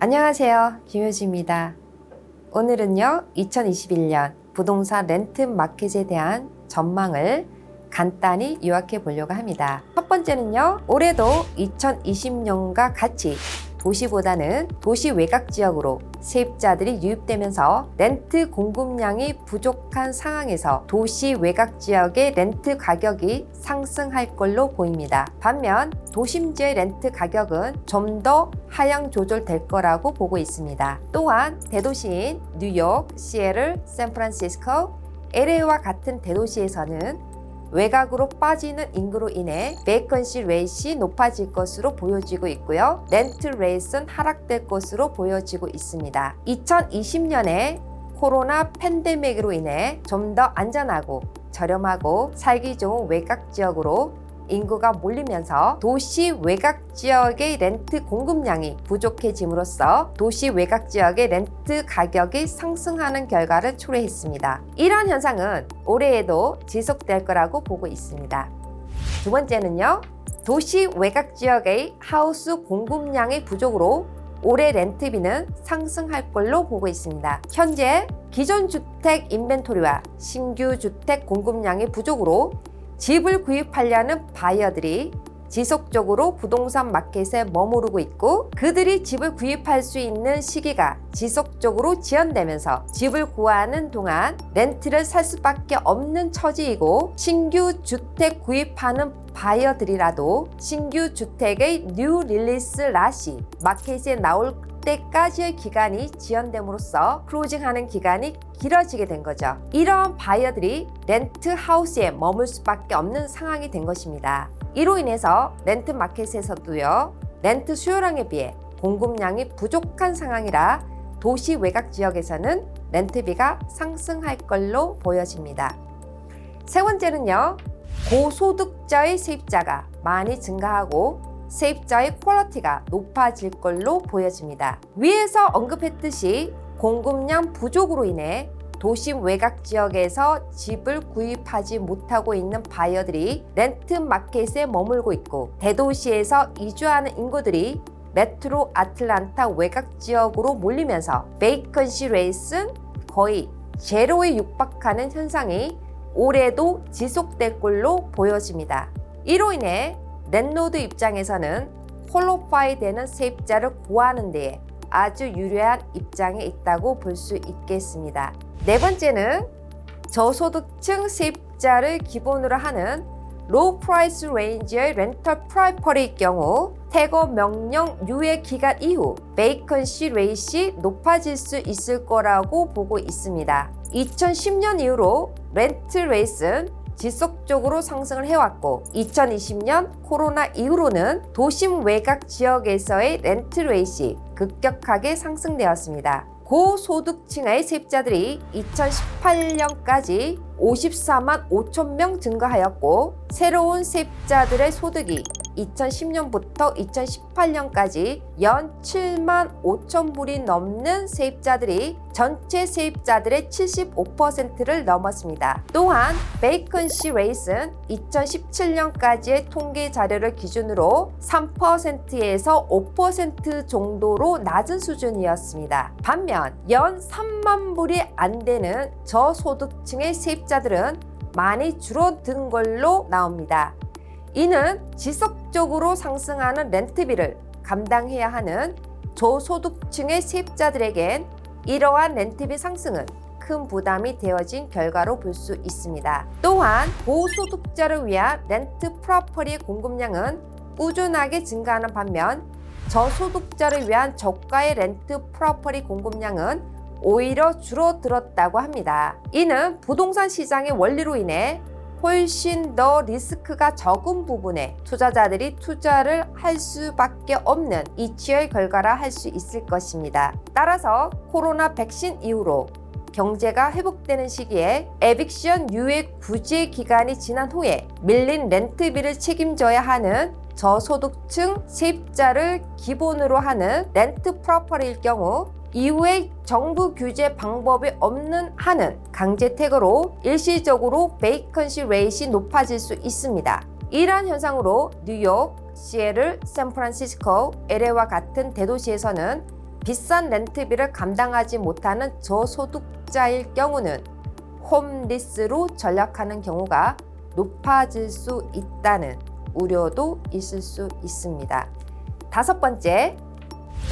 안녕하세요. 김효지입니다. 오늘은요, 2021년 부동산 렌트 마켓에 대한 전망을 간단히 요약해 보려고 합니다. 첫 번째는요, 올해도 2020년과 같이 도시보다는 도시 외곽 지역으로 세입자들이 유입되면서 렌트 공급량이 부족한 상황에서 도시 외곽 지역의 렌트 가격이 상승할 걸로 보입니다. 반면 도심지의 렌트 가격은 좀 더 하향 조절될 거라고 보고 있습니다. 또한 대도시인 뉴욕, 시애틀, 샌프란시스코, LA와 같은 대도시에서는 외곽으로 빠지는 인구로 인해 베이컨시 레이트가 높아질 것으로 보여지고 있고요. 렌트 레이트는 하락될 것으로 보여지고 있습니다. 2020년에 코로나 팬데믹으로 인해 좀 더 안전하고 저렴하고 살기 좋은 외곽 지역으로 인구가 몰리면서 도시 외곽 지역의 렌트 공급량이 부족해짐으로써 도시 외곽 지역의 렌트 가격이 상승하는 결과를 초래했습니다. 이러한 현상은 올해에도 지속될 거라고 보고 있습니다. 두 번째는요, 도시 외곽 지역의 하우스 공급량의 부족으로 올해 렌트비는 상승할 걸로 보고 있습니다. 현재 기존 주택 인벤토리와 신규 주택 공급량의 부족으로 집을 구입하려는 바이어들이 지속적으로 부동산 마켓에 머무르고 있고, 그들이 집을 구입할 수 있는 시기가 지속적으로 지연되면서 집을 구하는 동안 렌트를 살 수밖에 없는 처지이고, 신규 주택 구입하는 바이어들이라도 신규 주택의 뉴 릴리스 랏이 마켓에 나올 때까지의 기간이 지연됨으로써 클로징하는 기간이 길어지게 된 거죠. 이러한 바이어들이 렌트 하우스에 머물 수밖에 없는 상황이 된 것입니다. 이로 인해서 렌트 마켓에서도요, 렌트 수요량에 비해 공급량이 부족한 상황이라 도시 외곽 지역에서는 렌트비가 상승할 걸로 보여집니다. 세 번째는요, 고소득자의 세입자가 많이 증가하고 세입자의 퀄리티가 높아질 걸로 보여집니다. 위에서 언급했듯이 공급량 부족으로 인해 도심 외곽 지역에서 집을 구입하지 못하고 있는 바이어들이 렌트 마켓에 머물고 있고, 대도시에서 이주하는 인구들이 메트로 아틀란타 외곽 지역으로 몰리면서 베이컨시 레이트는 거의 제로에 육박하는 현상이 올해도 지속될 걸로 보여집니다. 이로 인해 랜로드 입장에서는 퀄리파이 되는 세입자를 구하는 데에 아주 유리한 입장에 있다고 볼 수 있겠습니다. 네 번째는 저소득층 세입자를 기본으로 하는 로우 프라이스 레인지의 렌털 프라이퍼리일 경우 태거 명령 유예 기간 이후 베이컨시 레이트가 높아질 수 있을 거라고 보고 있습니다. 2010년 이후로 렌트 레이트는 지속적으로 상승을 해왔고, 2020년 코로나 이후로는 도심 외곽 지역에서의 렌트 레이트가 급격하게 상승되었습니다. 고소득층의 세입자들이 2018년까지 54만 5천 명 증가하였고, 새로운 세입자들의 소득이 2010년부터 2018년까지 연 7만 5천 불이 넘는 세입자들이 전체 세입자들의 75%를 넘었습니다. 또한 베이컨시 레이트는 2017년까지의 통계 자료를 기준으로 3%에서 5% 정도로 낮은 수준이었습니다. 반면 연 3만 불이 안 되는 저소득층의 세입자들은 많이 줄어든 걸로 나옵니다. 이는 지속적으로 상승하는 렌트비를 감당해야 하는 저소득층의 세입자들에겐 이러한 렌트비 상승은 큰 부담이 되어진 결과로 볼 수 있습니다. 또한 고소득자를 위한 렌트 프로퍼리의 공급량은 꾸준하게 증가하는 반면 저소득자를 위한 저가의 렌트 프로퍼리 공급량은 오히려 줄어들었다고 합니다. 이는 부동산 시장의 원리로 인해 훨씬 더 리스크가 적은 부분에 투자자들이 투자를 할 수밖에 없는 이치의 결과라 할 수 있을 것입니다. 따라서 코로나 백신 이후로 경제가 회복되는 시기에 에빅션 유예 구제 기간이 지난 후에 밀린 렌트비를 책임져야 하는 저소득층 세입자를 기본으로 하는 렌트 프로퍼리일 경우 이후에 정부 규제 방법이 없는 한은 강제택으로 일시적으로 베이컨시 레이트가 높아질 수 있습니다. 이러한 현상으로 뉴욕, 시애틀, 샌프란시스코, LA와 같은 대도시에서는 비싼 렌트비를 감당하지 못하는 저소득자일 경우는 홈리스로 전락하는 경우가 높아질 수 있다는 우려도 있을 수 있습니다. 5번째,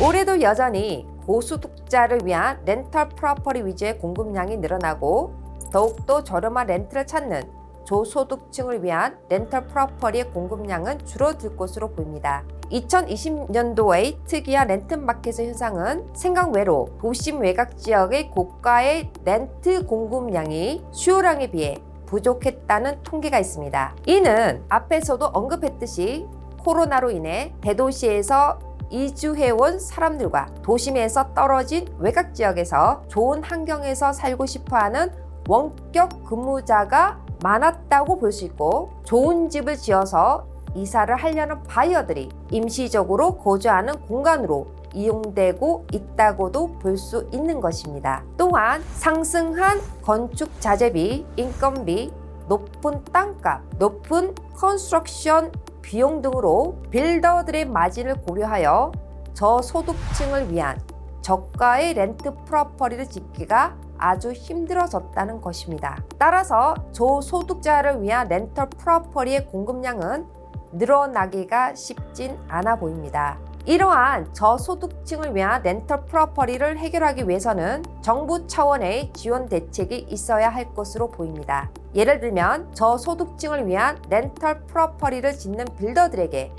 올해도 여전히 고소득자를 위한 렌털 프로퍼티 위주의 공급량이 늘어나고 더욱더 저렴한 렌트를 찾는 저소득층을 위한 렌털 프로퍼티의 공급량은 줄어들 것으로 보입니다. 2020년도의 특이한 렌트 마켓의 현상은 생각 외로 도심 외곽 지역의 고가의 렌트 공급량이 수요량에 비해 부족했다는 통계가 있습니다. 이는 앞에서도 언급했듯이 코로나로 인해 대도시에서 이주해온 사람들과 도심에서 떨어진 외곽 지역에서 좋은 환경에서 살고 싶어하는 원격 근무자가 많았다고 볼 수 있고, 좋은 집을 지어서 이사를 하려는 바이어들이 임시적으로 거주하는 공간으로 이용되고 있다고도 볼 수 있는 것입니다. 또한 상승한 건축 자재비, 인건비, 높은 땅값, 높은 컨스트럭션 비용 등으로 빌더들의 마진을 고려하여 저소득층을 위한 저가의 렌트 프로퍼티를 짓기가 아주 힘들어졌다는 것입니다. 따라서 저소득자를 위한 렌털 프로퍼티의 공급량은 늘어나기가 쉽진 않아 보입니다. 이러한 저소득층을 위한 렌털 프로퍼티를 해결하기 위해서는 정부 차원의 지원 대책이 있어야 할 것으로 보입니다. 예를 들면 저소득층을 위한 렌털 프로퍼티를 짓는 빌더들에게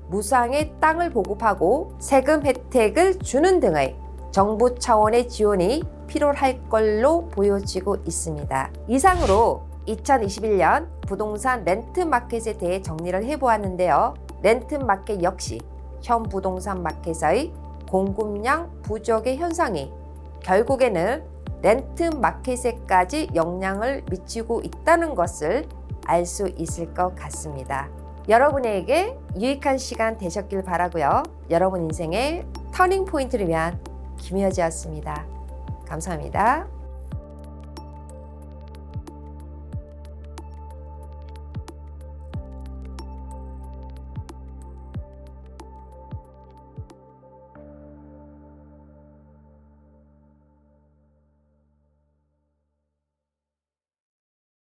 무상의 땅을 보급하고 세금 혜택을 주는 등의 정부 차원의 지원이 필요할 걸로 보여지고 있습니다. 이상으로 2021년 부동산 렌트 마켓에 대해 정리를 해보았는데요. 렌트 마켓 역시 현 부동산 마켓의 공급량 부족의 현상이 결국에는 렌트 마켓에까지 영향을 미치고 있다는 것을 알 수 있을 것 같습니다. 여러분에게 유익한 시간 되셨길 바라고요. 여러분 인생의 터닝 포인트를 위한 김효지였습니다. 감사합니다.